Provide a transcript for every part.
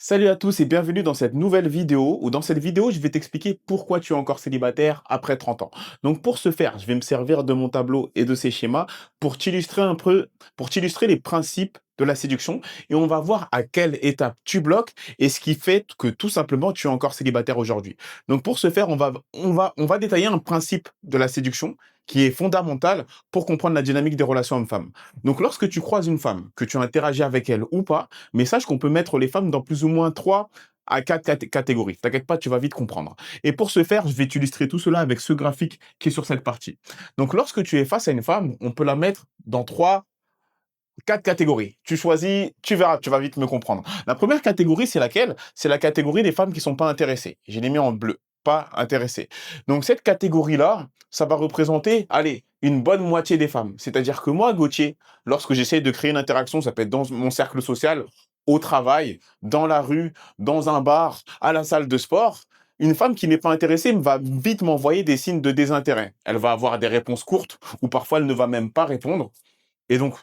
Salut à tous et bienvenue dans cette nouvelle vidéo où dans cette vidéo, je vais t'expliquer pourquoi tu es encore célibataire après 30 ans. Donc pour ce faire, je vais me servir de mon tableau et de ces schémas pour t'illustrer un peu, pour t'illustrer les principes de la séduction et on va voir à quelle étape tu bloques et ce qui fait que tout simplement tu es encore célibataire aujourd'hui. Donc pour ce faire, on va détailler un principe de la séduction qui est fondamental pour comprendre la dynamique des relations hommes-femmes. Donc lorsque tu croises une femme, que tu interagis avec elle ou pas, mais sache qu'on peut mettre les femmes dans plus ou moins 3 à 4 catégories. T'inquiète pas, tu vas vite comprendre. Et pour ce faire, je vais t'illustrer tout cela avec ce graphique qui est sur cette partie. Donc, lorsque tu es face à une femme, on peut la mettre dans 3, 4 catégories. Tu choisis, tu verras, tu vas vite me comprendre. La première catégorie, c'est laquelle? C'est la catégorie des femmes qui sont pas intéressées. Je l'ai mis en bleu, pas intéressées. Donc, cette catégorie-là, ça va représenter, allez, une bonne moitié des femmes. C'est-à-dire que moi, Gauthier, lorsque j'essaie de créer une interaction, ça peut être dans mon cercle social, au travail, dans la rue, dans un bar, à la salle de sport, une femme qui n'est pas intéressée va vite m'envoyer des signes de désintérêt. Elle va avoir des réponses courtes ou parfois elle ne va même pas répondre. Et donc,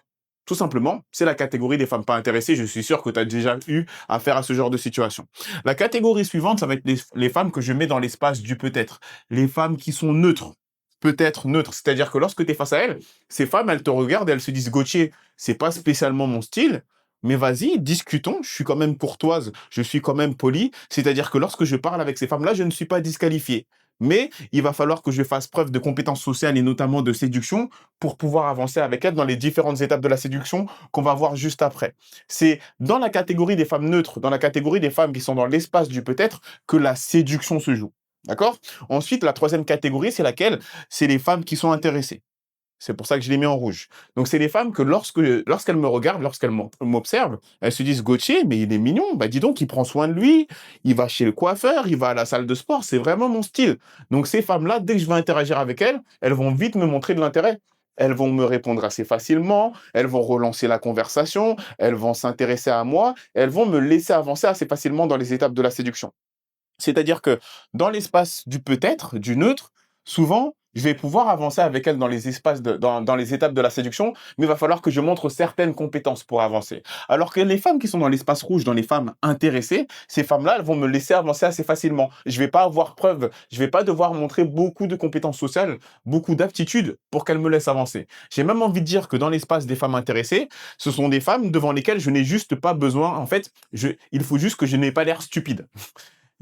tout simplement, c'est la catégorie des femmes pas intéressées. Je suis sûr que tu as déjà eu affaire à ce genre de situation. La catégorie suivante, ça va être les femmes que je mets dans l'espace du peut-être. Les femmes qui sont neutres. Peut-être neutres. C'est-à-dire que lorsque tu es face à elles, ces femmes, elles te regardent et elles se disent, Gauthier, c'est pas spécialement mon style, mais vas-y, discutons. Je suis quand même courtoise, je suis quand même polie. C'est-à-dire que lorsque je parle avec ces femmes-là, je ne suis pas disqualifié. Mais il va falloir que je fasse preuve de compétences sociales et notamment de séduction pour pouvoir avancer avec elles dans les différentes étapes de la séduction qu'on va voir juste après. C'est dans la catégorie des femmes neutres, dans la catégorie des femmes qui sont dans l'espace du peut-être, que la séduction se joue. D'accord? Ensuite, la troisième catégorie, c'est laquelle? C'est les femmes qui sont intéressées. C'est pour ça que je l'ai mis en rouge. Donc, c'est les femmes que lorsqu'elles me regardent, lorsqu'elles m'observent, elles se disent, Gauthier, mais il est mignon. Bah, dis donc, il prend soin de lui. Il va chez le coiffeur, il va à la salle de sport. C'est vraiment mon style. Donc, ces femmes-là, dès que je vais interagir avec elles, elles vont vite me montrer de l'intérêt. Elles vont me répondre assez facilement. Elles vont relancer la conversation. Elles vont s'intéresser à moi. Elles vont me laisser avancer assez facilement dans les étapes de la séduction. C'est-à-dire que dans l'espace du peut-être, du neutre, souvent, je vais pouvoir avancer avec elle dans les espaces dans les étapes de la séduction, mais il va falloir que je montre certaines compétences pour avancer. Alors que les femmes qui sont dans l'espace rouge, dans les femmes intéressées, ces femmes-là, elles vont me laisser avancer assez facilement. Je vais pas avoir preuve, je vais pas devoir montrer beaucoup de compétences sociales, beaucoup d'aptitudes pour qu'elles me laissent avancer. J'ai même envie de dire que dans l'espace des femmes intéressées, ce sont des femmes devant lesquelles je n'ai juste pas besoin, en fait, il faut juste que je n'ai pas l'air stupide.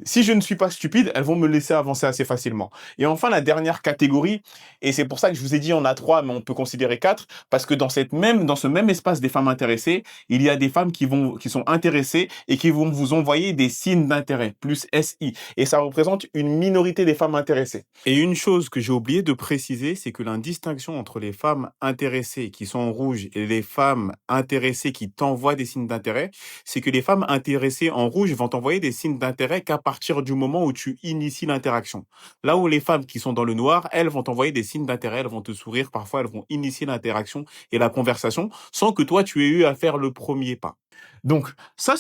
Si je ne suis pas stupide, elles vont me laisser avancer assez facilement. Et enfin, la dernière catégorie, et c'est pour ça que je vous ai dit on a 3, mais on peut considérer 4, parce que dans ce même espace des femmes intéressées, il y a des femmes qui sont intéressées et qui vont vous envoyer des signes d'intérêt, plus SI. Et ça représente une minorité des femmes intéressées. Et une chose que j'ai oublié de préciser, c'est que la distinction entre les femmes intéressées qui sont en rouge et les femmes intéressées qui t'envoient des signes d'intérêt, c'est que les femmes intéressées en rouge vont t'envoyer des signes d'intérêt qu'à partir du moment où tu inities l'interaction. Là où les femmes qui sont dans le noir, elles vont t'envoyer des signes d'intérêt, elles vont te sourire, parfois elles vont initier l'interaction et la conversation sans que toi tu aies eu à faire le premier pas. Donc ça,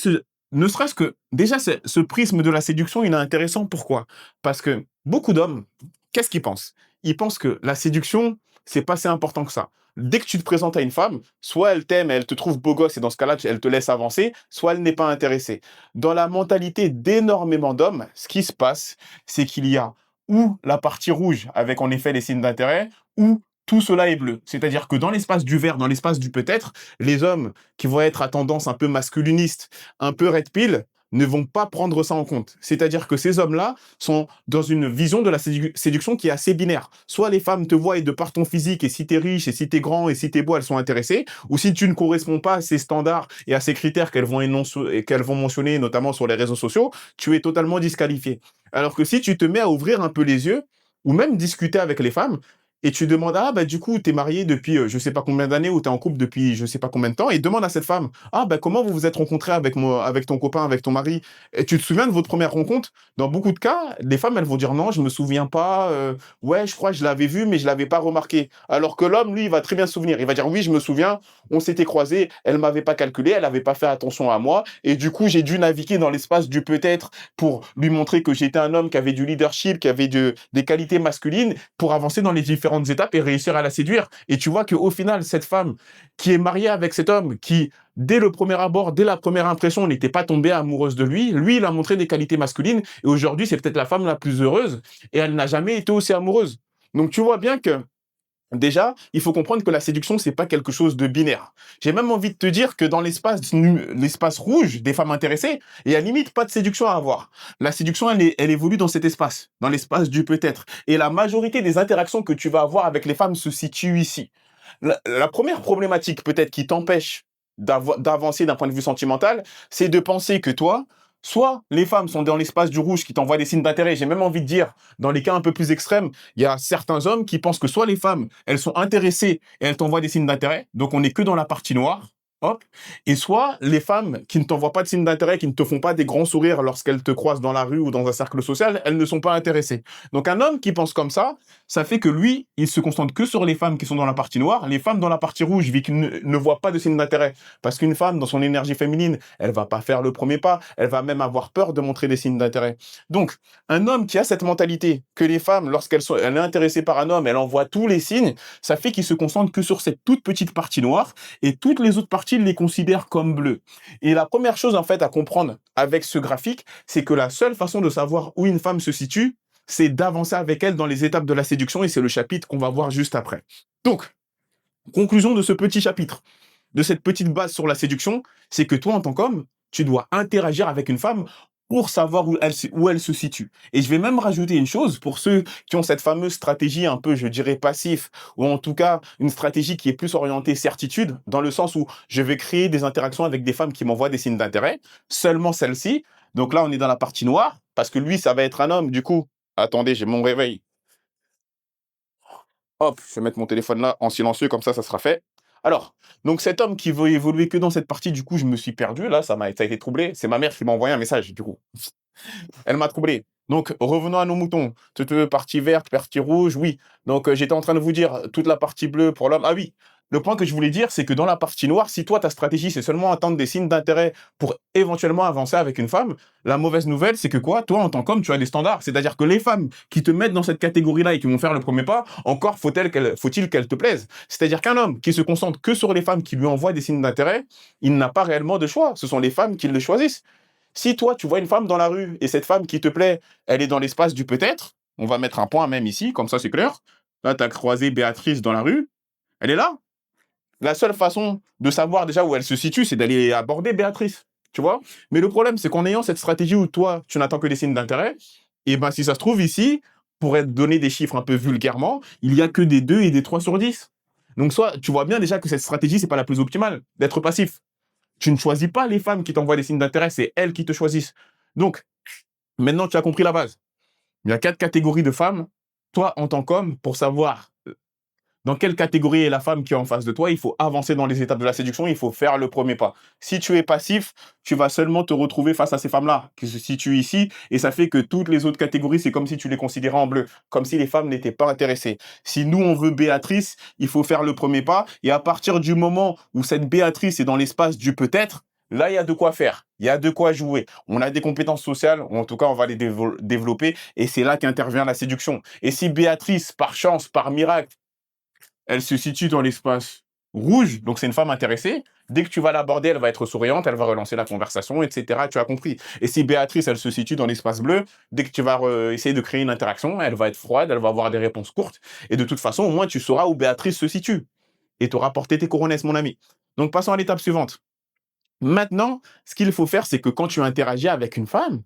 ne serait-ce que déjà ce prisme de la séduction, il est intéressant. Pourquoi? Parce que beaucoup d'hommes, qu'est-ce qu'ils pensent? Ils pensent que la séduction, c'est pas si important que ça. Dès que tu te présentes à une femme, soit elle t'aime et elle te trouve beau gosse et dans ce cas-là, elle te laisse avancer, soit elle n'est pas intéressée. Dans la mentalité d'énormément d'hommes, ce qui se passe, c'est qu'il y a ou la partie rouge avec en effet les signes d'intérêt, ou tout cela est bleu. C'est-à-dire que dans l'espace du vert, dans l'espace du peut-être, les hommes qui vont être à tendance un peu masculiniste, un peu red pill, ne vont pas prendre ça en compte. C'est-à-dire que ces hommes-là sont dans une vision de la séduction qui est assez binaire. Soit les femmes te voient et de par ton physique, et si t'es riche, et si t'es grand, et si t'es beau, elles sont intéressées, ou si tu ne corresponds pas à ces standards et à ces critères qu'elles vont mentionner, notamment sur les réseaux sociaux, tu es totalement disqualifié. Alors que si tu te mets à ouvrir un peu les yeux, ou même discuter avec les femmes, et tu demandes, ah, bah, du coup, t'es marié depuis je sais pas combien d'années ou t'es en couple depuis je sais pas combien de temps, et demande à cette femme, ah, bah, comment vous vous êtes rencontrés avec avec ton copain, avec ton mari? Et tu te souviens de votre première rencontre? Dans beaucoup de cas, les femmes, elles vont dire, non, je me souviens pas, ouais, je crois que je l'avais vu, mais je l'avais pas remarqué. Alors que l'homme, lui, il va très bien se souvenir. Il va dire, oui, je me souviens, on s'était croisés, elle m'avait pas calculé, elle avait pas fait attention à moi, et du coup, j'ai dû naviguer dans l'espace du peut-être pour lui montrer que j'étais un homme qui avait du leadership, qui avait des qualités masculines pour avancer dans les différentes différentes étapes et réussir à la séduire. Et tu vois qu'au final, cette femme qui est mariée avec cet homme, qui, dès le premier abord, dès la première impression, n'était pas tombée amoureuse de lui, lui, il a montré des qualités masculines, et aujourd'hui, c'est peut-être la femme la plus heureuse, et elle n'a jamais été aussi amoureuse. Donc tu vois bien que déjà, il faut comprendre que la séduction, c'est pas quelque chose de binaire. J'ai même envie de te dire que dans l'espace rouge des femmes intéressées, il y a limite pas de séduction à avoir. La séduction, elle évolue dans cet espace, dans l'espace du peut-être. Et la majorité des interactions que tu vas avoir avec les femmes se situent ici. La première problématique peut-être qui t'empêche d'avancer d'un point de vue sentimental, c'est de penser que toi, soit les femmes sont dans l'espace du rouge qui t'envoient des signes d'intérêt. J'ai même envie de dire, dans les cas un peu plus extrêmes, il y a certains hommes qui pensent que soit les femmes, elles sont intéressées et elles t'envoient des signes d'intérêt, donc on n'est que dans la partie noire. Hop. Et soit les femmes qui ne t'envoient pas de signes d'intérêt, qui ne te font pas des grands sourires lorsqu'elles te croisent dans la rue ou dans un cercle social, elles ne sont pas intéressées. Donc un homme qui pense comme ça fait que lui, il se concentre que sur les femmes qui sont dans la partie noire. Les femmes dans la partie rouge, vu qu'il ne voit pas de signes d'intérêt. Parce qu'une femme, dans son énergie féminine, elle va pas faire le premier pas. Elle va même avoir peur de montrer des signes d'intérêt. Donc, un homme qui a cette mentalité, que les femmes, elle est intéressée par un homme, elle envoie tous les signes, ça fait qu'il se concentre que sur cette toute petite partie noire et toutes les autres parties, il les considère comme bleues. Et la première chose, en fait, à comprendre avec ce graphique, c'est que la seule façon de savoir où une femme se situe, c'est d'avancer avec elle dans les étapes de la séduction, et c'est le chapitre qu'on va voir juste après. Donc, conclusion de ce petit chapitre, de cette petite base sur la séduction, c'est que toi, en tant qu'homme, tu dois interagir avec une femme pour savoir où elle se situe. Et je vais même rajouter une chose pour ceux qui ont cette fameuse stratégie un peu, je dirais, passif, ou en tout cas une stratégie qui est plus orientée certitude, dans le sens où je vais créer des interactions avec des femmes qui m'envoient des signes d'intérêt, seulement celle-ci. Donc là, on est dans la partie noire, parce que lui, ça va être un homme, du coup. Attendez, j'ai mon réveil. Hop, je vais mettre mon téléphone là en silencieux, comme ça sera fait. Alors, donc cet homme qui veut évoluer que dans cette partie, du coup, je me suis perdu, là, ça a été troublé. C'est ma mère qui m'a envoyé un message, du coup. Elle m'a troublé. Donc, revenons à nos moutons. Partie verte, partie rouge, oui. Donc, j'étais en train de vous dire toute la partie bleue pour l'homme. Ah oui, le point que je voulais dire, c'est que dans la partie noire, si toi, ta stratégie, c'est seulement attendre des signes d'intérêt pour éventuellement avancer avec une femme, la mauvaise nouvelle, c'est que quoi? Toi, en tant qu'homme, tu as des standards. C'est-à-dire que les femmes qui te mettent dans cette catégorie-là et qui vont faire le premier pas, encore faut-il qu'elles te plaisent. C'est-à-dire qu'un homme qui se concentre que sur les femmes qui lui envoient des signes d'intérêt, il n'a pas réellement de choix. Ce sont les femmes qui le choisissent. Si toi, tu vois une femme dans la rue et cette femme qui te plaît, elle est dans l'espace du peut-être, on va mettre un point même ici, comme ça c'est clair. Là, tu as croisé Béatrice dans la rue, elle est là. La seule façon de savoir déjà où elle se situe, c'est d'aller aborder Béatrice, tu vois. Mais le problème, c'est qu'en ayant cette stratégie où toi, tu n'attends que des signes d'intérêt, et ben si ça se trouve ici, pour être donné des chiffres un peu vulgairement, il y a que des 2 et des 3 sur 10. Donc soit, tu vois bien déjà que cette stratégie, c'est pas la plus optimale, d'être passif. Tu ne choisis pas les femmes qui t'envoient des signes d'intérêt, c'est elles qui te choisissent. Donc, maintenant, tu as compris la base. Il y a 4 catégories de femmes. Toi, en tant qu'homme, pour savoir dans quelle catégorie est la femme qui est en face de toi, il faut avancer dans les étapes de la séduction, il faut faire le premier pas. Si tu es passif, tu vas seulement te retrouver face à ces femmes-là qui se situent ici, et ça fait que toutes les autres catégories, c'est comme si tu les considérais en bleu, comme si les femmes n'étaient pas intéressées. Si nous, on veut Béatrice, il faut faire le premier pas, et à partir du moment où cette Béatrice est dans l'espace du peut-être, là, il y a de quoi faire, il y a de quoi jouer. On a des compétences sociales, ou en tout cas, on va les développer, et c'est là qu'intervient la séduction. Et si Béatrice, par chance, par miracle, elle se situe dans l'espace rouge, donc c'est une femme intéressée. Dès que tu vas l'aborder, elle va être souriante, elle va relancer la conversation, etc. Tu as compris. Et si Béatrice, elle se situe dans l'espace bleu, dès que tu vas essayer de créer une interaction, elle va être froide, elle va avoir des réponses courtes. Et de toute façon, au moins, tu sauras où Béatrice se situe. Et tu auras porté tes couronnes, mon ami. Donc, passons à l'étape suivante. Maintenant, ce qu'il faut faire, c'est que quand tu interagis avec une femme,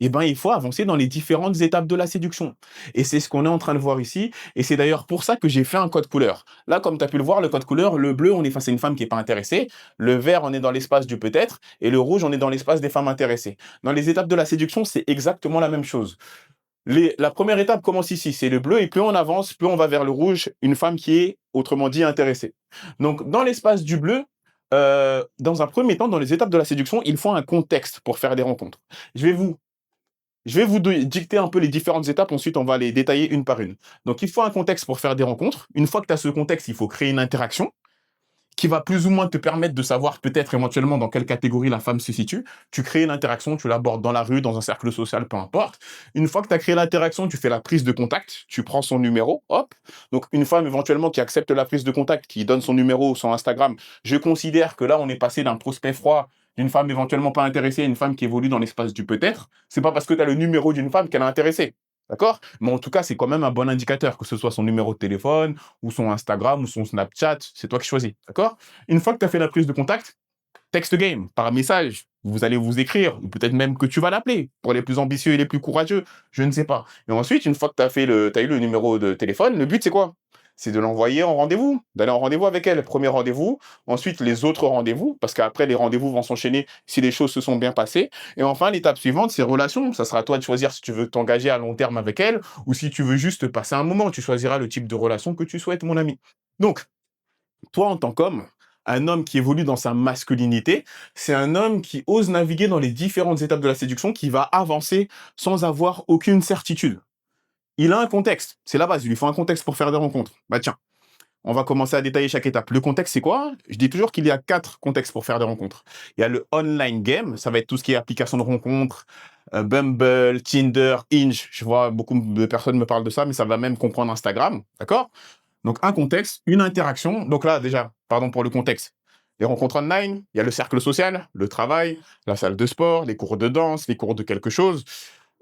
eh ben, il faut avancer dans les différentes étapes de la séduction. Et c'est ce qu'on est en train de voir ici. Et c'est d'ailleurs pour ça que j'ai fait un code couleur. Là, comme tu as pu le voir, le code couleur, le bleu, on est face à une femme qui n'est pas intéressée. Le vert, on est dans l'espace du peut-être. Et le rouge, on est dans l'espace des femmes intéressées. Dans les étapes de la séduction, c'est exactement la même chose. La première étape commence ici, c'est le bleu. Et plus on avance, plus on va vers le rouge, une femme qui est, autrement dit, intéressée. Donc, dans l'espace du bleu, dans un premier temps, dans les étapes de la séduction, il faut un contexte pour faire des rencontres. Je vais vous dicter un peu les différentes étapes, ensuite on va les détailler une par une. Donc il faut un contexte pour faire des rencontres. Une fois que tu as ce contexte, il faut créer une interaction qui va plus ou moins te permettre de savoir peut-être éventuellement dans quelle catégorie la femme se situe. Tu crées une interaction, tu l'abordes dans la rue, dans un cercle social, peu importe. Une fois que tu as créé l'interaction, tu fais la prise de contact, tu prends son numéro, hop. Donc une femme éventuellement qui accepte la prise de contact, qui donne son numéro ou son Instagram, je considère que là on est passé d'un prospect froid, d'une femme éventuellement pas intéressée à une femme qui évolue dans l'espace du peut-être. C'est pas parce que tu as le numéro d'une femme qu'elle est intéressée. D'accord? Mais en tout cas, c'est quand même un bon indicateur, que ce soit son numéro de téléphone, ou son Instagram, ou son Snapchat, c'est toi qui choisis. D'accord? Une fois que tu as fait la prise de contact, text game, par message, vous allez vous écrire, ou peut-être même que tu vas l'appeler, pour les plus ambitieux et les plus courageux, je ne sais pas. Et ensuite, une fois que tu as eu le numéro de téléphone, le but c'est quoi? C'est de l'envoyer en rendez-vous, d'aller en rendez-vous avec elle. Premier rendez-vous, ensuite les autres rendez-vous, parce qu'après les rendez-vous vont s'enchaîner si les choses se sont bien passées. Et enfin, l'étape suivante, c'est relations. Ça sera à toi de choisir si tu veux t'engager à long terme avec elle ou si tu veux juste passer un moment. Tu choisiras le type de relation que tu souhaites, mon ami. Donc, toi, en tant qu'homme, un homme qui évolue dans sa masculinité, c'est un homme qui ose naviguer dans les différentes étapes de la séduction, qui va avancer sans avoir aucune certitude. Il a un contexte, c'est la base, il lui faut un contexte pour faire des rencontres. Bah tiens, on va commencer à détailler chaque étape. Le contexte, c'est quoi? Je dis toujours qu'il y a 4 contextes pour faire des rencontres. Il y a le online game, ça va être tout ce qui est application de rencontres, Bumble, Tinder, Hinge. Je vois beaucoup de personnes me parlent de ça, mais ça va même comprendre Instagram, d'accord? Donc un contexte, une interaction. Donc là, déjà, pardon pour le contexte. Les rencontres online, il y a le cercle social, le travail, la salle de sport, les cours de danse, les cours de quelque chose.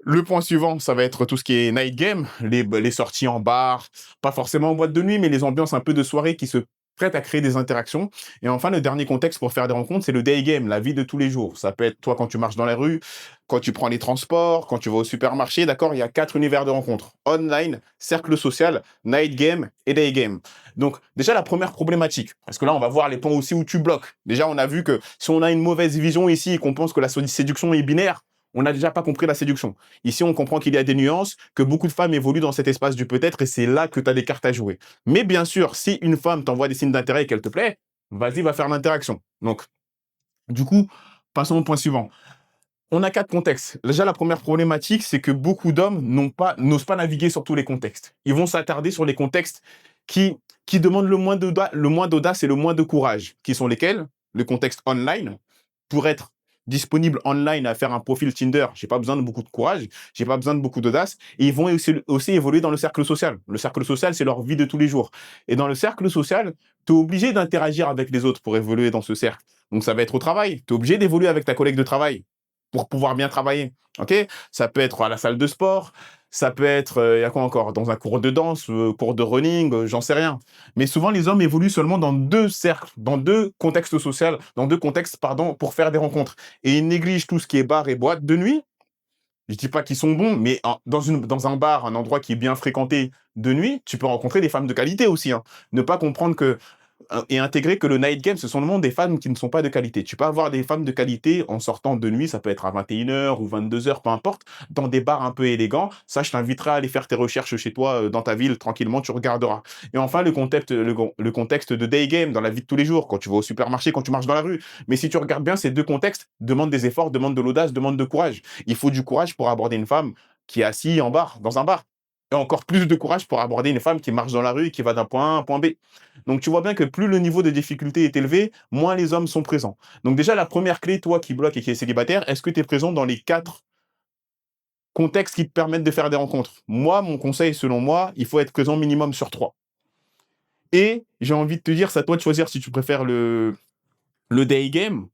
Le point suivant, ça va être tout ce qui est night game, les sorties en bar, pas forcément en boîte de nuit, mais les ambiances un peu de soirée qui se prêtent à créer des interactions. Et enfin, le dernier contexte pour faire des rencontres, c'est le day game, la vie de tous les jours. Ça peut être toi quand tu marches dans la rue, quand tu prends les transports, quand tu vas au supermarché, d'accord? Il y a 4 univers de rencontres. Online, cercle social, night game et day game. Donc, déjà, la première problématique, parce que là, on va voir les points aussi où tu bloques. Déjà, on a vu que si on a une mauvaise vision ici et qu'on pense que la séduction est binaire, on n'a déjà pas compris la séduction. Ici, on comprend qu'il y a des nuances, que beaucoup de femmes évoluent dans cet espace du peut-être et c'est là que tu as des cartes à jouer. Mais bien sûr, si une femme t'envoie des signes d'intérêt et qu'elle te plaît, vas-y, va faire l'interaction. Donc, du coup, passons au point suivant. On a 4 contextes. Déjà, la première problématique, c'est que beaucoup d'hommes n'osent pas naviguer sur tous les contextes. Ils vont s'attarder sur les contextes qui, qui demandent le moins d'audace et le moins de courage, qui sont lesquels? Le contexte online, pour être disponible online à faire un profil Tinder, j'ai pas besoin de beaucoup de courage, j'ai pas besoin de beaucoup d'audace. Et ils vont aussi évoluer dans le cercle social. Le cercle social, c'est leur vie de tous les jours. Et dans le cercle social, tu es obligé d'interagir avec les autres pour évoluer dans ce cercle. Donc ça va être au travail. Tu es obligé d'évoluer avec ta collègue de travail pour pouvoir bien travailler. Ok? Ça peut être à la salle de sport, ça peut être, il y a quoi encore? Dans un cours de danse, cours de running, j'en sais rien. Mais souvent, les hommes évoluent seulement dans 2 cercles, dans 2 contextes sociaux, dans 2 contextes, pardon, pour faire des rencontres. Et ils négligent tout ce qui est bar et boîte de nuit. Je dis pas qu'ils sont bons, mais dans un bar, un endroit qui est bien fréquenté de nuit, tu peux rencontrer des femmes de qualité aussi, hein. Ne pas comprendre que et intégrer que le night game, ce sont le monde des femmes qui ne sont pas de qualité. Tu peux avoir des femmes de qualité en sortant de nuit, ça peut être à 21h ou 22h, peu importe, dans des bars un peu élégants. Ça, je t'inviterai à aller faire tes recherches chez toi, dans ta ville, tranquillement, tu regarderas. Et enfin, le contexte de day game, dans la vie de tous les jours, quand tu vas au supermarché, quand tu marches dans la rue. Mais si tu regardes bien, ces 2 contextes demandent des efforts, demandent de l'audace, demandent de courage. Il faut du courage pour aborder une femme qui est assise en bar, dans un bar. Et encore plus de courage pour aborder une femme qui marche dans la rue et qui va d'un point A à un point B. Donc tu vois bien que plus le niveau de difficulté est élevé, moins les hommes sont présents. Donc déjà, la première clé, toi qui bloque et qui est célibataire, est-ce que tu es présent dans les 4 contextes qui te permettent de faire des rencontres? Moi, mon conseil, selon moi, il faut être présent minimum sur 3. Et j'ai envie de te dire, c'est à toi de choisir si tu préfères le day game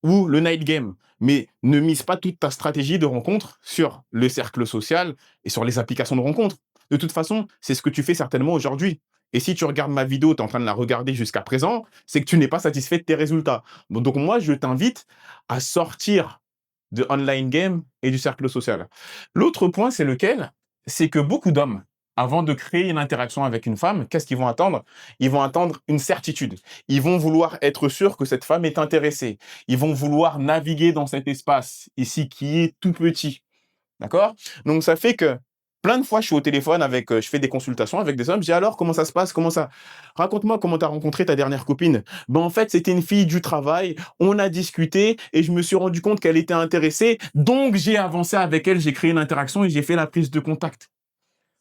ou le night game. Mais ne mise pas toute ta stratégie de rencontre sur le cercle social et sur les applications de rencontre. De toute façon, c'est ce que tu fais certainement aujourd'hui. Et si tu regardes ma vidéo, tu es en train de la regarder jusqu'à présent, c'est que tu n'es pas satisfait de tes résultats. Donc moi, je t'invite à sortir de online game et du cercle social. L'autre point, c'est lequel? C'est que beaucoup d'hommes, avant de créer une interaction avec une femme, qu'est-ce qu'ils vont attendre? Ils vont attendre une certitude. Ils vont vouloir être sûrs que cette femme est intéressée. Ils vont vouloir naviguer dans cet espace ici qui est tout petit. D'accord? Donc ça fait que plein de fois, je suis au téléphone avec, je fais des consultations avec des hommes. Je dis: «Alors, comment ça se passe? Comment ça? Raconte-moi comment tu as rencontré ta dernière copine». «Ben, en fait, c'était une fille du travail, on a discuté et je me suis rendu compte qu'elle était intéressée, donc j'ai avancé avec elle, j'ai créé une interaction et j'ai fait la prise de contact».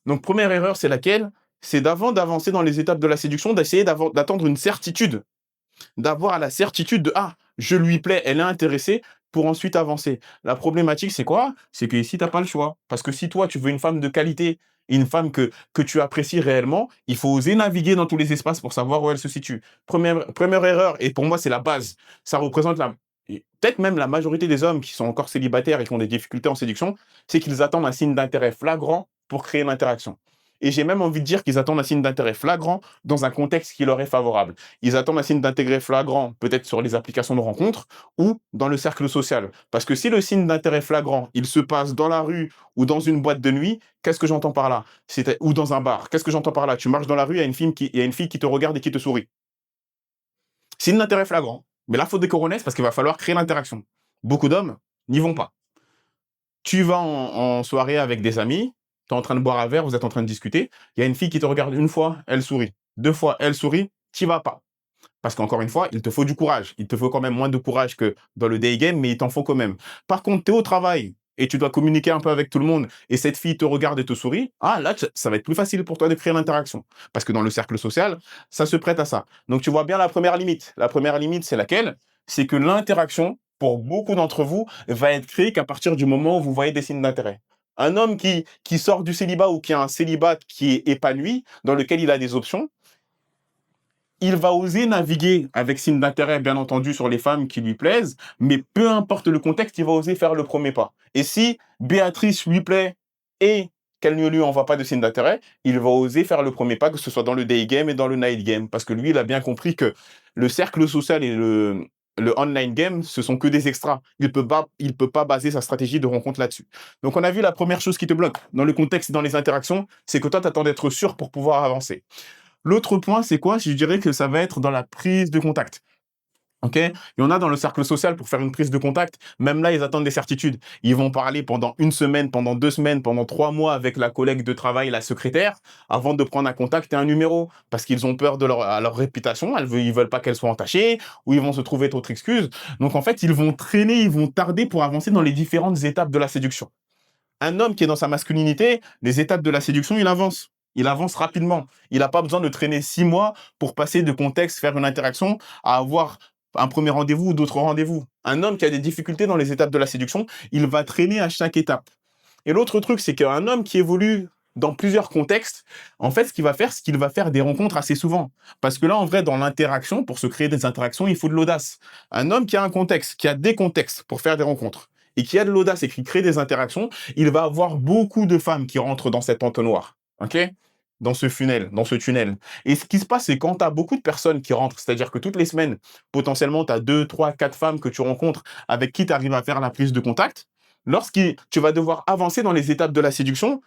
Donc première erreur, c'est laquelle? C'est d'avant d'avancer dans les étapes de la séduction, d'essayer d'attendre une certitude. d'avoir la certitude de ah, je lui plais, elle est intéressée pour ensuite avancer. La problématique, c'est quoi? C'est que ici, tu as pas le choix. Parce que si toi, tu veux une femme de qualité, une femme que tu apprécies réellement, il faut oser naviguer dans tous les espaces pour savoir où elle se situe. Première erreur, et pour moi, c'est la base. Ça représente peut-être même la majorité des hommes qui sont encore célibataires et qui ont des difficultés en séduction, c'est qu'ils attendent un signe d'intérêt flagrant pour créer l'interaction. Et j'ai même envie de dire qu'ils attendent un signe d'intérêt flagrant dans un contexte qui leur est favorable. Ils attendent un signe d'intérêt flagrant, peut-être sur les applications de rencontres ou dans le cercle social. Parce que si le signe d'intérêt flagrant, il se passe dans la rue ou dans une boîte de nuit, qu'est-ce que j'entends par là? Ou dans un bar. Qu'est-ce que j'entends par là? Tu marches dans la rue, il y a une fille qui te regarde et qui te sourit. Signe d'intérêt flagrant. Mais là, il faut décoroner parce qu'il va falloir créer l'interaction. Beaucoup d'hommes n'y vont pas. Tu vas en soirée avec des amis, tu es en train de boire un verre, vous êtes en train de discuter, il y a une fille qui te regarde une fois, elle sourit. Deux fois, elle sourit, tu vas pas. Parce qu'encore une fois, il te faut du courage. Il te faut quand même moins de courage que dans le day game, mais il t'en faut quand même. Par contre, tu es au travail et tu dois communiquer un peu avec tout le monde et cette fille te regarde et te sourit, ah là, ça va être plus facile pour toi de créer l'interaction. Parce que dans le cercle social, ça se prête à ça. Donc tu vois bien la première limite. La première limite, c'est laquelle? C'est que l'interaction, pour beaucoup d'entre vous, va être créée qu'à partir du moment où vous voyez des signes d'intérêt. Un homme qui sort du célibat ou qui a un célibat qui est épanoui, dans lequel il a des options, il va oser naviguer avec signe d'intérêt, bien entendu, sur les femmes qui lui plaisent, mais peu importe le contexte, il va oser faire le premier pas. Et si Béatrice lui plaît et qu'elle ne lui envoie pas de signe d'intérêt, il va oser faire le premier pas, que ce soit dans le day game et dans le night game, parce que lui, il a bien compris que le cercle social et le online game, ce sont que des extras. Il peut pas baser sa stratégie de rencontre là-dessus. Donc, on a vu la première chose qui te bloque dans le contexte et dans les interactions, c'est que toi, tu attends d'être sûr pour pouvoir avancer. L'autre point, c'est quoi? Je dirais que ça va être dans la prise de contact. OK? Il y en a dans le cercle social pour faire une prise de contact. Même là, ils attendent des certitudes. Ils vont parler pendant une semaine, pendant 2 semaines, pendant 3 mois avec la collègue de travail, la secrétaire, avant de prendre un contact et un numéro. Parce qu'ils ont peur de leur réputation. Ils veulent pas qu'elle soit entachée ou ils vont se trouver d'autres excuses. Donc, en fait, ils vont traîner, ils vont tarder pour avancer dans les différentes étapes de la séduction. Un homme qui est dans sa masculinité, les étapes de la séduction, il avance. Il avance rapidement. Il n'a pas besoin de traîner 6 mois pour passer de contexte, faire une interaction, à avoir un premier rendez-vous ou d'autres rendez-vous. Un homme qui a des difficultés dans les étapes de la séduction, il va traîner à chaque étape. Et l'autre truc, c'est qu'un homme qui évolue dans plusieurs contextes, en fait, ce qu'il va faire, c'est qu'il va faire des rencontres assez souvent. Parce que là, en vrai, dans l'interaction, pour se créer des interactions, il faut de l'audace. Un homme qui a un contexte, qui a des contextes pour faire des rencontres, et qui a de l'audace et qui crée des interactions, il va avoir beaucoup de femmes qui rentrent dans cet entonnoir. OK? Dans ce funnel, dans ce tunnel. Et ce qui se passe, c'est quand tu as beaucoup de personnes qui rentrent, c'est-à-dire que toutes les semaines, potentiellement, tu as 2, 3, 4 femmes que tu rencontres avec qui tu arrives à faire la prise de contact, tu vas devoir avancer dans les étapes de la séduction,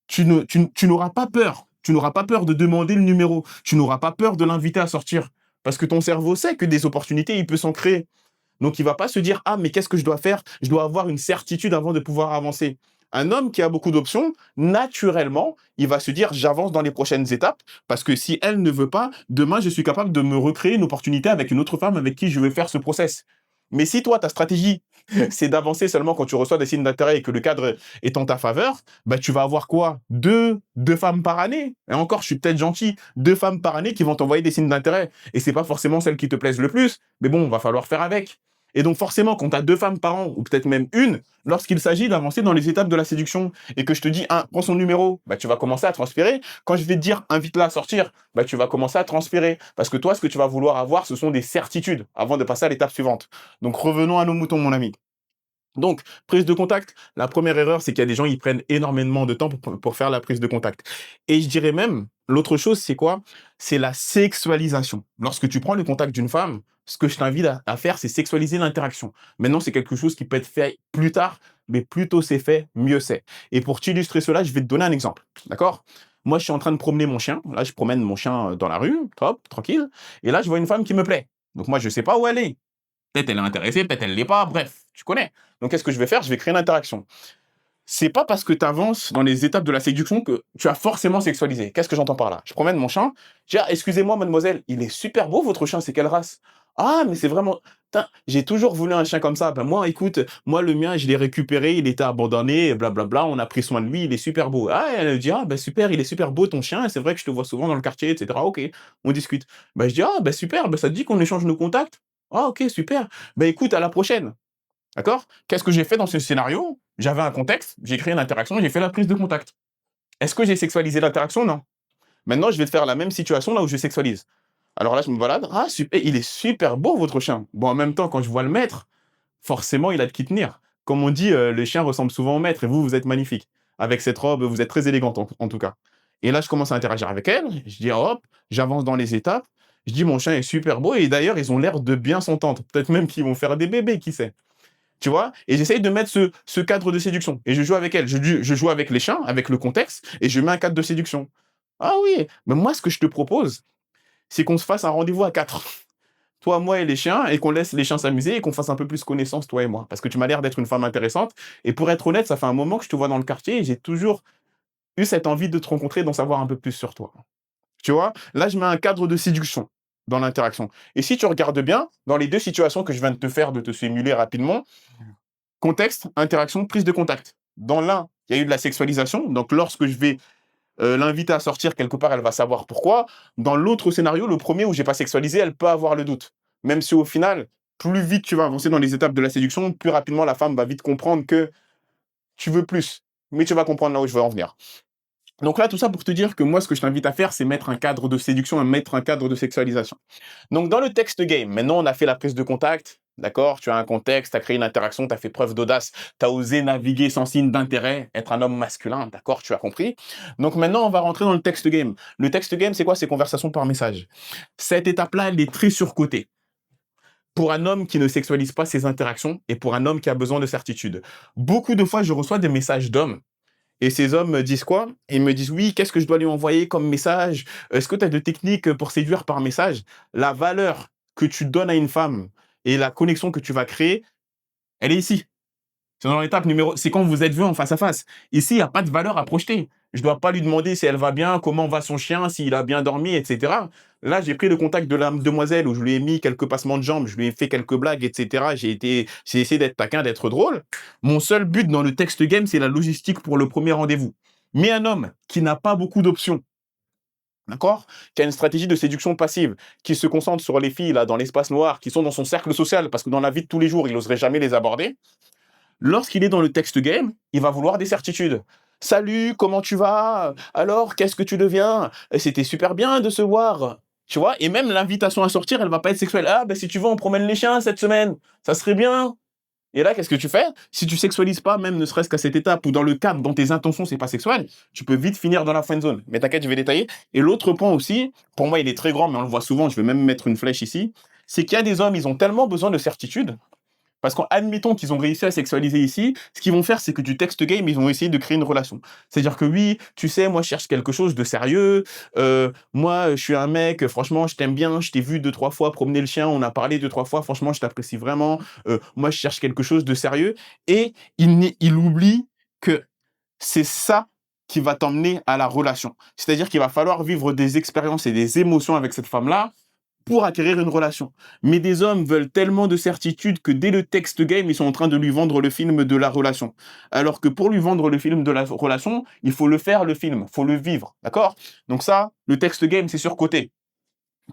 tu n'auras pas peur. Tu n'auras pas peur de demander le numéro. Tu n'auras pas peur de l'inviter à sortir. Parce que ton cerveau sait que des opportunités, il peut s'en créer. Donc, il va pas se dire, ah, mais qu'est-ce que je dois faire? Je dois avoir une certitude avant de pouvoir avancer. Un homme qui a beaucoup d'options, naturellement, il va se dire, j'avance dans les prochaines étapes, parce que si elle ne veut pas, demain, je suis capable de me recréer une opportunité avec une autre femme avec qui je vais faire ce process. Mais si toi, ta stratégie, c'est d'avancer seulement quand tu reçois des signes d'intérêt et que le cadre est en ta faveur, bah, tu vas avoir quoi? Deux femmes par année. Et encore, je suis peut-être gentil. 2 femmes par année qui vont t'envoyer des signes d'intérêt. Et c'est pas forcément celles qui te plaisent le plus. Mais bon, va falloir faire avec. Et donc, forcément, quand tu as 2 femmes par an, ou peut-être même une, lorsqu'il s'agit d'avancer dans les étapes de la séduction, et que je te dis, prends son numéro, bah, tu vas commencer à transpirer. Quand je vais te dire, invite-la à sortir, bah, tu vas commencer à transpirer. Parce que toi, ce que tu vas vouloir avoir, ce sont des certitudes avant de passer à l'étape suivante. Donc, revenons à nos moutons, mon ami. Donc, prise de contact, la première erreur, c'est qu'il y a des gens qui prennent énormément de temps pour faire la prise de contact. Et je dirais même, l'autre chose, c'est quoi? C'est la sexualisation. Lorsque tu prends le contact d'une femme, ce que je t'invite à faire, c'est sexualiser l'interaction. Maintenant, c'est quelque chose qui peut être fait plus tard, mais plus tôt c'est fait, mieux c'est. Et pour t'illustrer cela, je vais te donner un exemple. D'accord? Moi, je suis en train de promener mon chien. Là, je promène mon chien dans la rue, hop, tranquille. Et là, je vois une femme qui me plaît. Donc, moi, je ne sais pas où elle est. Peut-être elle est intéressée, peut-être elle ne l'est pas, bref, tu connais. Donc, qu'est-ce que je vais faire? Je vais créer une interaction. C'est pas parce que tu avances dans les étapes de la séduction que tu as forcément sexualisé. Qu'est-ce que j'entends par là? Je promène mon chien. Je dis, ah, excusez-moi, mademoiselle, il est super beau votre chien, c'est quelle race? Ah, mais c'est vraiment tin, j'ai toujours voulu un chien comme ça. Ben, moi, écoute, moi, le mien, je l'ai récupéré, il était abandonné, blablabla, on a pris soin de lui, il est super beau. Ah, elle dit: «Ah, ben super, il est super beau ton chien, c'est vrai que je te vois souvent dans le quartier et cetera». OK, on discute. Ben, je dis: «Ah, ben super, ben ça te dit qu'on échange nos contacts?» «Ah OK, super. Ben écoute, à la prochaine». D'accord? Qu'est-ce que j'ai fait dans ce scénario? J'avais un contexte, j'ai créé une interaction, j'ai fait la prise de contact. Est-ce que j'ai sexualisé l'interaction? Non. Maintenant, je vais te faire la même situation là où je sexualise. Alors là, je me balade. Ah, super, il est super beau, votre chien. Bon, en même temps, quand je vois le maître, forcément, il a de qui tenir. Comme on dit, le chien ressemble souvent au maître et vous, vous êtes magnifique. Avec cette robe, vous êtes très élégante en tout cas. Et là, je commence à interagir avec elle. Je dis, hop, j'avance dans les étapes. Je dis, mon chien est super beau et d'ailleurs, ils ont l'air de bien s'entendre. Peut-être même qu'ils vont faire des bébés, qui sait. Tu vois? Et j'essaye de mettre ce cadre de séduction. Et je joue avec elle. Je joue avec les chiens, avec le contexte, et je mets un cadre de séduction. Ah oui, mais moi, ce que je te propose, c'est qu'on se fasse un rendez-vous à 4. Toi, moi et les chiens, et qu'on laisse les chiens s'amuser et qu'on fasse un peu plus connaissance, toi et moi. Parce que tu m'as l'air d'être une femme intéressante. Et pour être honnête, ça fait un moment que je te vois dans le quartier et j'ai toujours eu cette envie de te rencontrer, d'en savoir un peu plus sur toi. Tu vois? Là, je mets un cadre de séduction dans l'interaction. Et si tu regardes bien, dans les deux situations que je viens de te faire, de te simuler rapidement, contexte, interaction, prise de contact. Dans l'un, il y a eu de la sexualisation. Donc, lorsque je vais l'inviter à sortir quelque part, elle va savoir pourquoi. Dans l'autre scénario, le premier où j'ai pas sexualisé, elle peut avoir le doute. Même si au final, plus vite tu vas avancer dans les étapes de la séduction, plus rapidement la femme va vite comprendre que tu veux plus. Mais tu vas comprendre là où je veux en venir. Donc là, tout ça pour te dire que moi, ce que je t'invite à faire, c'est mettre un cadre de séduction et mettre un cadre de sexualisation. Donc dans le text game, maintenant on a fait la prise de contact, d'accord? Tu as un contexte, tu as créé une interaction, tu as fait preuve d'audace, tu as osé naviguer sans signe d'intérêt, être un homme masculin, d'accord? Tu as compris? Donc maintenant, on va rentrer dans le text game. Le text game, c'est quoi? C'est conversation par message. Cette étape-là, elle est très surcotée. Pour un homme qui ne sexualise pas ses interactions et pour un homme qui a besoin de certitude. Beaucoup de fois, je reçois des messages d'hommes et ces hommes me disent quoi? Ils me disent: «Oui, qu'est-ce que je dois lui envoyer comme message? Est-ce que tu as de techniques pour séduire par message?» La valeur que tu donnes à une femme et la connexion que tu vas créer, elle est ici. C'est dans l'étape numéro, c'est quand vous êtes vu en face à face. Ici, il y a pas de valeur à projeter. Je dois pas lui demander si elle va bien, comment va son chien, s'il a bien dormi, et cetera. Là, j'ai pris le contact de la demoiselle où je lui ai mis quelques passements de jambes, je lui ai fait quelques blagues, et cetera. J'ai essayé d'être taquin, d'être drôle. Mon seul but dans le text game, c'est la logistique pour le premier rendez-vous. Mais un homme qui n'a pas beaucoup d'options, d'accord? Qui a une stratégie de séduction passive, qui se concentre sur les filles là dans l'espace noir, qui sont dans son cercle social, parce que dans la vie de tous les jours, il n'oserait jamais les aborder. Lorsqu'il est dans le text game, il va vouloir des certitudes. «Salut, comment tu vas? Alors, qu'est-ce que tu deviens? C'était super bien de se voir». Tu vois? Et même l'invitation à sortir, elle va pas être sexuelle. «Ah, ben si tu veux, on promène les chiens cette semaine, ça serait bien». Et là, qu'est-ce que tu fais? Si tu sexualises pas, même ne serait-ce qu'à cette étape ou dans le cadre, dans tes intentions, c'est pas sexuel, tu peux vite finir dans la friend zone. Mais t'inquiète, je vais détailler. Et l'autre point aussi, pour moi, il est très grand, mais on le voit souvent, je vais même mettre une flèche ici, c'est qu'il y a des hommes, ils ont tellement besoin de certitude parce qu'admettons qu'ils ont réussi à sexualiser ici, ce qu'ils vont faire, c'est que du text game, ils vont essayer de créer une relation. C'est-à-dire que oui, tu sais, moi, je cherche quelque chose de sérieux. Moi, je suis un mec, franchement, je t'aime bien. Je t'ai vu deux, trois fois promener le chien. On a parlé deux, trois fois. Franchement, je t'apprécie vraiment. Moi, je cherche quelque chose de sérieux. Et il oublie que c'est ça qui va t'emmener à la relation. C'est-à-dire qu'il va falloir vivre des expériences et des émotions avec cette femme-là pour acquérir une relation. Mais des hommes veulent tellement de certitude que dès le text game, ils sont en train de lui vendre le film de la relation. Alors que pour lui vendre le film de la relation, il faut le faire, le film, il faut le vivre, d'accord? Donc ça, le text game, c'est surcoté.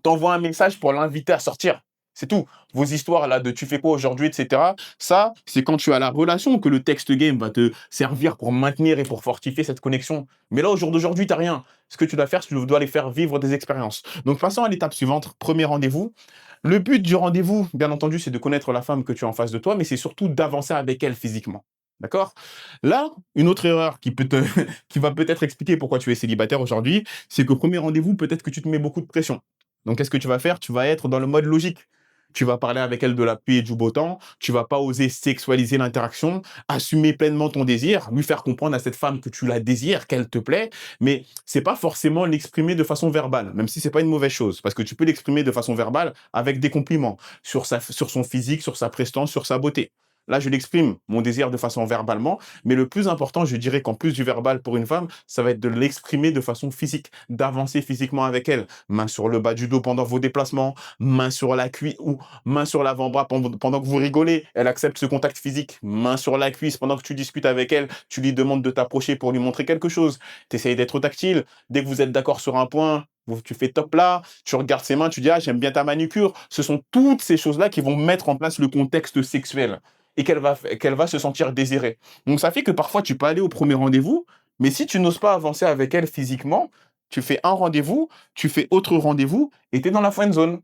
T'envoies un message pour l'inviter à sortir. C'est tout. Vos histoires là de tu fais quoi aujourd'hui, etc. Ça, c'est quand tu as la relation que le text game va te servir pour maintenir et pour fortifier cette connexion. Mais là, au jour d'aujourd'hui, t'as rien. Ce que tu dois faire, c'est que tu dois les faire vivre des expériences. Donc, passons à l'étape suivante, premier rendez-vous. Le but du rendez-vous, bien entendu, c'est de connaître la femme que tu as en face de toi, mais c'est surtout d'avancer avec elle physiquement. D'accord? Là, une autre erreur qui va peut-être expliquer pourquoi tu es célibataire aujourd'hui, c'est qu'au premier rendez-vous, peut-être que tu te mets beaucoup de pression. Donc, qu'est-ce que tu vas faire? Tu vas être dans le mode logique. Tu vas parler avec elle de la pluie et du beau temps. Tu vas pas oser sexualiser l'interaction, assumer pleinement ton désir, lui faire comprendre à cette femme que tu la désires, qu'elle te plaît. Mais c'est pas forcément l'exprimer de façon verbale, même si c'est pas une mauvaise chose, parce que tu peux l'exprimer de façon verbale avec des compliments sur son physique, sur sa prestance, sur sa beauté. Là, je l'exprime, mon désir de façon verbalement, mais le plus important, je dirais qu'en plus du verbal pour une femme, ça va être de l'exprimer de façon physique, d'avancer physiquement avec elle. Main sur le bas du dos pendant vos déplacements, main sur la cuisse ou main sur l'avant-bras pendant que vous rigolez. Elle accepte ce contact physique, main sur la cuisse pendant que tu discutes avec elle, tu lui demandes de t'approcher pour lui montrer quelque chose. Tu essayes d'être tactile. Dès que vous êtes d'accord sur un point, tu fais top là, tu regardes ses mains, tu dis ah j'aime bien ta manucure. Ce sont toutes ces choses-là qui vont mettre en place le contexte sexuel et qu'elle va se sentir désirée. Donc ça fait que parfois tu peux aller au premier rendez-vous, mais si tu n'oses pas avancer avec elle physiquement, tu fais un rendez-vous, tu fais autre rendez-vous et tu es dans la friend zone.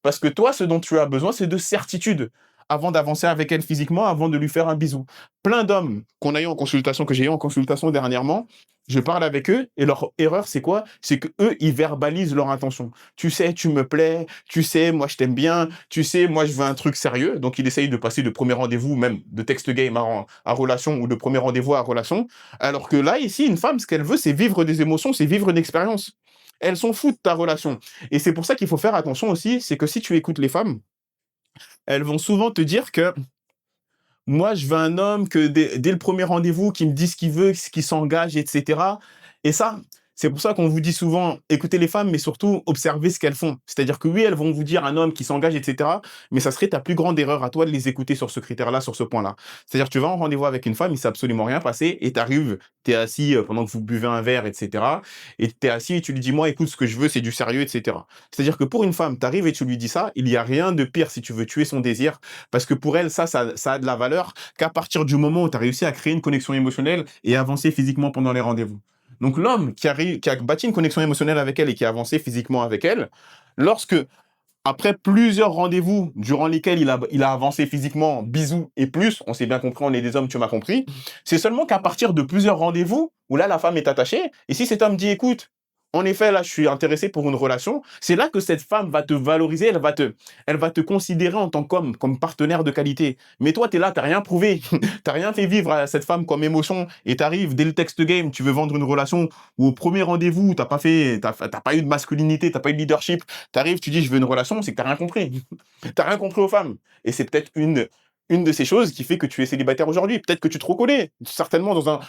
Parce que toi, ce dont tu as besoin, c'est de certitude avant d'avancer avec elle physiquement, avant de lui faire un bisou. Plein d'hommes que j'ai eu en consultation dernièrement, je parle avec eux et leur erreur, c'est quoi? C'est que eux, ils verbalisent leur intention. Tu sais, tu me plais, tu sais, moi je t'aime bien, tu sais, moi je veux un truc sérieux. Donc ils essayent de passer de premier rendez-vous, même de text game à relation ou de premier rendez-vous à relation. Alors que là, ici, une femme, ce qu'elle veut, c'est vivre des émotions, c'est vivre une expérience. Elles s'en foutent de ta relation. Et c'est pour ça qu'il faut faire attention aussi, c'est que si tu écoutes les femmes, elles vont souvent te dire que moi, je veux un homme que dès le premier rendez-vous, qui me dit ce qu'il veut, ce qui s'engage, etc. Et ça, c'est pour ça qu'on vous dit souvent, écoutez les femmes, mais surtout, observez ce qu'elles font. C'est-à-dire que oui, elles vont vous dire un homme qui s'engage, etc. Mais ça serait ta plus grande erreur à toi de les écouter sur ce critère-là, sur ce point-là. C'est-à-dire que tu vas en rendez-vous avec une femme, il ne s'est absolument rien passé, et tu arrives, tu es assis pendant que vous buvez un verre, etc. Et tu es assis et tu lui dis, moi, écoute, ce que je veux, c'est du sérieux, etc. C'est-à-dire que pour une femme, tu arrives et tu lui dis ça, il n'y a rien de pire si tu veux tuer son désir, parce que pour elle, ça a de la valeur qu'à partir du moment où tu as réussi à créer une connexion émotionnelle et avancer physiquement pendant les rendez-vous. Donc l'homme qui a bâti une connexion émotionnelle avec elle et qui a avancé physiquement avec elle, lorsque, après plusieurs rendez-vous durant lesquels il a avancé physiquement, bisous et plus, on s'est bien compris, on est des hommes, tu m'as compris, c'est seulement qu'à partir de plusieurs rendez-vous, où là la femme est attachée, et si cet homme dit écoute, en effet, là, je suis intéressé pour une relation. C'est là que cette femme va te valoriser, elle va te considérer en tant qu'homme, comme partenaire de qualité. Mais toi, tu es là, tu n'as rien prouvé. Tu n'as rien fait vivre à cette femme comme émotion. Et tu arrives, dès le text game, tu veux vendre une relation où au premier rendez-vous, tu n'as pas eu de masculinité, tu n'as pas eu de leadership. Tu arrives, tu dis, je veux une relation, c'est que tu n'as rien compris. Tu n'as rien compris aux femmes. Et c'est peut-être une de ces choses qui fait que tu es célibataire aujourd'hui. Peut-être que tu te reconnais, certainement, dans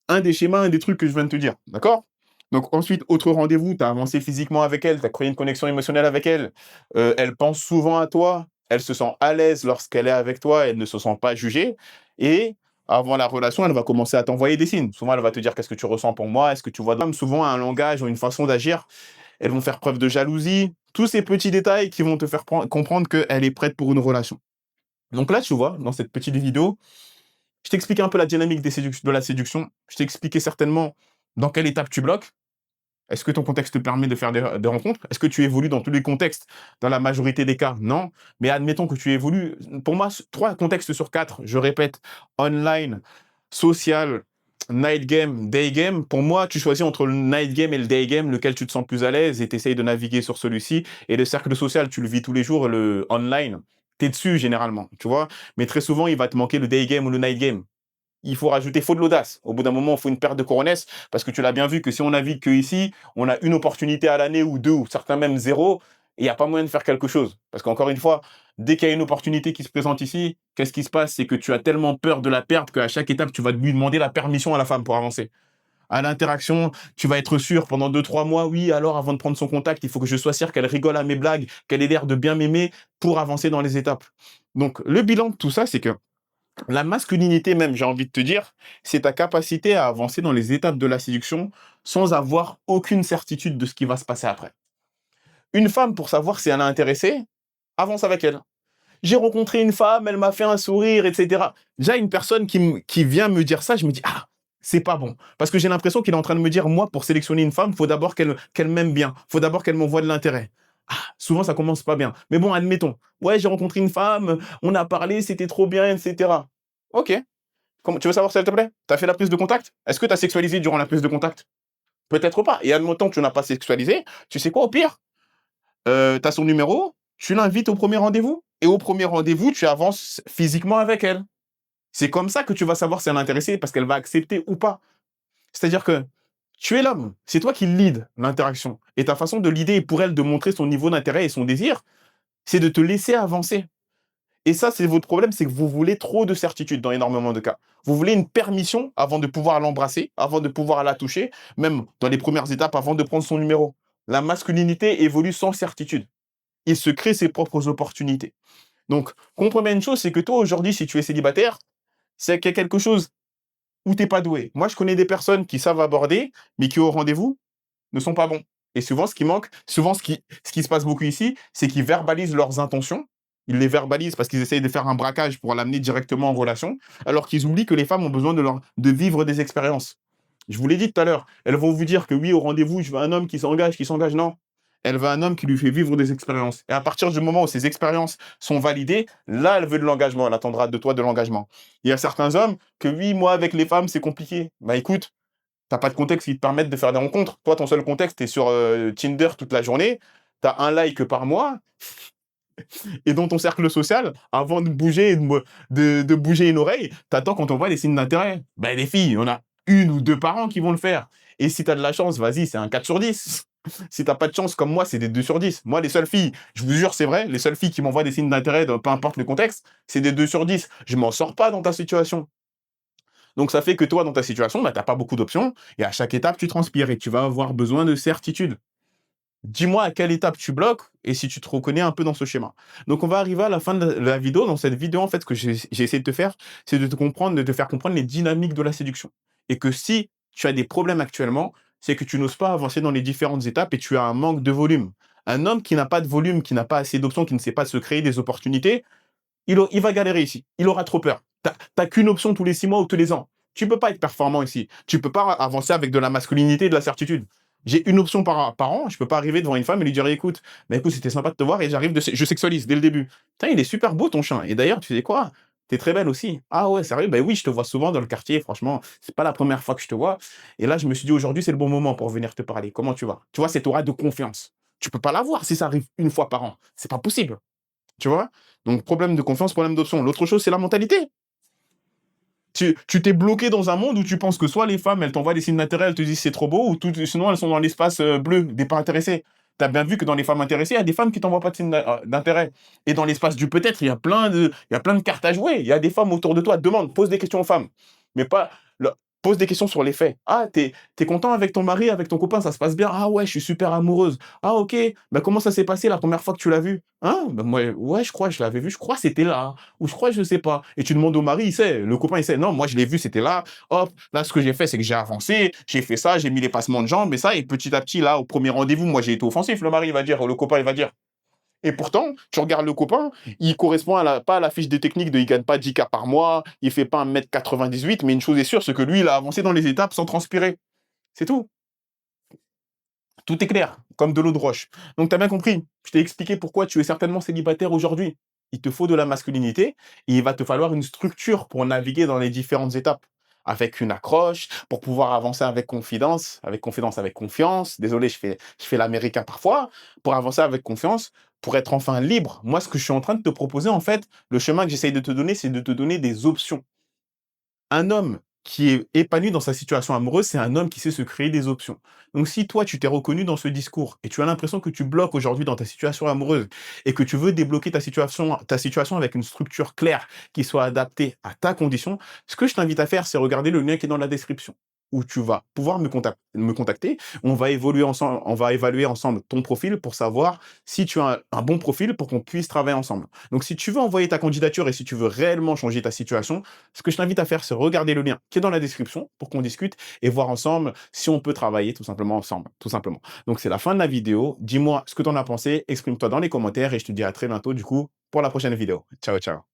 un des schémas, un des trucs que je viens de te dire. D'accord? Donc ensuite, autre rendez-vous, tu as avancé physiquement avec elle, tu as créé une connexion émotionnelle avec elle. Elle pense souvent à toi, elle se sent à l'aise lorsqu'elle est avec toi, elle ne se sent pas jugée. Et avant la relation, elle va commencer à t'envoyer des signes. Souvent, elle va te dire qu'est-ce que tu ressens pour moi, est-ce que tu vois. Souvent, un langage ou une façon d'agir, elles vont faire preuve de jalousie. Tous ces petits détails qui vont te faire comprendre qu'elle est prête pour une relation. Donc là, tu vois, dans cette petite vidéo, je t'ai expliqué un peu la dynamique de la séduction. Je t'ai expliqué certainement dans quelle étape tu bloques. Est-ce que ton contexte te permet de faire des rencontres? Est-ce que tu évolues dans tous les contextes? Dans la majorité des cas, non. Mais admettons que tu évolues. Pour moi, 3 contextes sur 4, je répète, online, social, night game, day game. Pour moi, tu choisis entre le night game et le day game, lequel tu te sens plus à l'aise et tu essayes de naviguer sur celui-ci. Et le cercle social, tu le vis tous les jours, le online, tu es dessus généralement, tu vois. Mais très souvent, il va te manquer le day game ou le night game. Il faut rajouter, faut de l'audace. Au bout d'un moment, il faut une paire de coronesses, parce que tu l'as bien vu que si on navigue que ici, on a une opportunité à l'année ou deux, ou certains même zéro, et il n'y a pas moyen de faire quelque chose. Parce qu'encore une fois, dès qu'il y a une opportunité qui se présente ici, qu'est-ce qui se passe? C'est que tu as tellement peur de la perdre qu'à chaque étape, tu vas lui demander la permission à la femme pour avancer. À l'interaction, tu vas être sûr pendant 2, 3 mois, oui, alors avant de prendre son contact, il faut que je sois sûr qu'elle rigole à mes blagues, qu'elle ait l'air de bien m'aimer pour avancer dans les étapes. Donc, le bilan de tout ça, c'est que la masculinité même, j'ai envie de te dire, c'est ta capacité à avancer dans les étapes de la séduction sans avoir aucune certitude de ce qui va se passer après. Une femme, pour savoir si elle est intéressée, avance avec elle. J'ai rencontré une femme, elle m'a fait un sourire, etc. Déjà, une personne qui vient me dire ça, je me dis, ah, c'est pas bon. Parce que j'ai l'impression qu'il est en train de me dire, moi, pour sélectionner une femme, il faut d'abord qu'elle m'aime bien. Il faut d'abord qu'elle m'envoie de l'intérêt. Ah, souvent, ça commence pas bien. Mais bon, admettons. Ouais, j'ai rencontré une femme, on a parlé, c'était trop bien, etc. Ok. Tu veux savoir si elle te plaît? Tu as fait la prise de contact? Est-ce que tu as sexualisé durant la prise de contact? Peut-être pas. Et admettons que tu n'as pas sexualisé, tu sais quoi, au pire, tu as son numéro, tu l'invites au premier rendez-vous. Et au premier rendez-vous, tu avances physiquement avec elle. C'est comme ça que tu vas savoir si elle est intéressée parce qu'elle va accepter ou pas. C'est-à-dire que tu es l'homme, c'est toi qui lead l'interaction. Et ta façon de leader pour elle de montrer son niveau d'intérêt et son désir, c'est de te laisser avancer. Et ça, c'est votre problème, c'est que vous voulez trop de certitude dans énormément de cas. Vous voulez une permission avant de pouvoir l'embrasser, avant de pouvoir la toucher, même dans les premières étapes avant de prendre son numéro. La masculinité évolue sans certitude. Il se crée ses propres opportunités. Donc, comprends bien une chose, c'est que toi, aujourd'hui, si tu es célibataire, c'est qu'il y a quelque chose où tu n'es pas doué. Moi, je connais des personnes qui savent aborder, mais qui, au rendez-vous, ne sont pas bons. Et souvent, ce qui manque, souvent, ce qui se passe beaucoup ici, c'est qu'ils verbalisent leurs intentions. Ils les verbalisent parce qu'ils essayent de faire un braquage pour l'amener directement en relation, alors qu'ils oublient que les femmes ont besoin de vivre des expériences. Je vous l'ai dit tout à l'heure, elles vont vous dire que oui, au rendez-vous, je veux un homme qui s'engage, qui s'engage. Non, elle veut un homme qui lui fait vivre des expériences. Et à partir du moment où ces expériences sont validées, là, elle veut de l'engagement. Elle attendra de toi de l'engagement. Il y a certains hommes que oui, moi, avec les femmes, c'est compliqué. Bah écoute, t'as pas de contexte qui te permette de faire des rencontres. Toi, ton seul contexte, tu es sur Tinder toute la journée. Tu as un like par mois. Et dans ton cercle social, avant de bouger, de bouger une oreille, tu attends qu'on t'envoie des signes d'intérêt. Ben, les filles, on a une ou deux par an qui vont le faire. Et si tu as de la chance, vas-y, c'est un 4 sur 10. Si t'as pas de chance comme moi, c'est des 2 sur 10. Moi, les seules filles, je vous jure, c'est vrai, les seules filles qui m'envoient des signes d'intérêt, peu importe le contexte, c'est des 2 sur 10. Je m'en sors pas dans ta situation. Donc ça fait que toi, dans ta situation, bah, tu n'as pas beaucoup d'options et à chaque étape, tu transpires et tu vas avoir besoin de certitude. Dis-moi à quelle étape tu bloques et si tu te reconnais un peu dans ce schéma. Donc on va arriver à la fin de la vidéo. Dans cette vidéo, en fait, ce que j'ai essayé de te faire, c'est de te comprendre, de te faire comprendre les dynamiques de la séduction. Et que si tu as des problèmes actuellement, c'est que tu n'oses pas avancer dans les différentes étapes et tu as un manque de volume. Un homme qui n'a pas de volume, qui n'a pas assez d'options, qui ne sait pas se créer des opportunités, il va galérer ici. Il aura trop peur. T'as qu'une option tous les 6 mois ou tous les ans. Tu peux pas être performant ici. Tu peux pas avancer avec de la masculinité et de la certitude. J'ai une option par an. Je peux pas arriver devant une femme et lui dire écoute, bah écoute, c'était sympa de te voir et je sexualise dès le début. Putain, il est super beau ton chien. Et d'ailleurs, tu sais quoi? T'es très belle aussi. Ah ouais, sérieux? Ben oui, je te vois souvent dans le quartier. Franchement, c'est pas la première fois que je te vois. Et là, je me suis dit aujourd'hui, c'est le bon moment pour venir te parler. Comment tu vas? Tu vois, cette aura de confiance. Tu peux pas l'avoir si ça arrive une fois par an. C'est pas possible. Tu vois? Donc problème de confiance, problème d'option. L'autre chose, c'est la mentalité. Tu t'es bloqué dans un monde où tu penses que soit les femmes, elles t'envoient des signes d'intérêt, elles te disent c'est trop beau, ou sinon elles sont dans l'espace bleu, des pas intéressés. Tu as bien vu que dans les femmes intéressées, il y a des femmes qui t'envoient pas de signes d'intérêt. Et dans l'espace du peut-être, il y a plein de cartes à jouer. Il y a des femmes autour de toi. Demande, pose des questions aux femmes. Mais pas, pose des questions sur les faits. Ah, t'es content avec ton mari, avec ton copain, ça se passe bien. Ah ouais, je suis super amoureuse. Ah ok, bah comment ça s'est passé la première fois que tu l'as vu? Hein? Bah moi, ouais, je crois, je l'avais vu, je crois que c'était là. Ou je crois, je sais pas. Et tu demandes au mari, il sait, le copain, il sait. Non, moi je l'ai vu, c'était là. Hop, là, ce que j'ai fait, c'est que j'ai avancé, j'ai fait ça, j'ai mis les passements de jambes, et ça, et petit à petit, là, au premier rendez-vous, moi j'ai été offensif, le mari il va dire, le copain il va dire. Et pourtant, tu regardes le copain, il correspond pas à la fiche de technique de il gagne pas 10K par mois, il fait pas 1,98 m, mais une chose est sûre, c'est que lui, il a avancé dans les étapes sans transpirer. C'est tout. Tout est clair, comme de l'eau de roche. Donc tu as bien compris. Je t'ai expliqué pourquoi tu es certainement célibataire aujourd'hui. Il te faut de la masculinité et il va te falloir une structure pour naviguer dans les différentes étapes. Avec une accroche, pour pouvoir avancer avec confidence, avec confiance. Désolé, je fais l'américain parfois. Pour avancer avec confiance, pour être enfin libre. Moi, ce que je suis en train de te proposer, en fait, le chemin que j'essaye de te donner, c'est de te donner des options. Un homme qui est épanoui dans sa situation amoureuse, c'est un homme qui sait se créer des options. Donc si toi, tu t'es reconnu dans ce discours et tu as l'impression que tu bloques aujourd'hui dans ta situation amoureuse et que tu veux débloquer ta situation avec une structure claire qui soit adaptée à ta condition, ce que je t'invite à faire, c'est regarder le lien qui est dans la description où tu vas pouvoir me contacter. On va évaluer ensemble ton profil pour savoir si tu as un bon profil pour qu'on puisse travailler ensemble. Donc, si tu veux envoyer ta candidature et si tu veux réellement changer ta situation, ce que je t'invite à faire, c'est regarder le lien qui est dans la description pour qu'on discute et voir ensemble si on peut travailler tout simplement ensemble, tout simplement. Donc, c'est la fin de la vidéo. Dis-moi ce que tu en as pensé, exprime-toi dans les commentaires et je te dis à très bientôt, du coup, pour la prochaine vidéo. Ciao, ciao.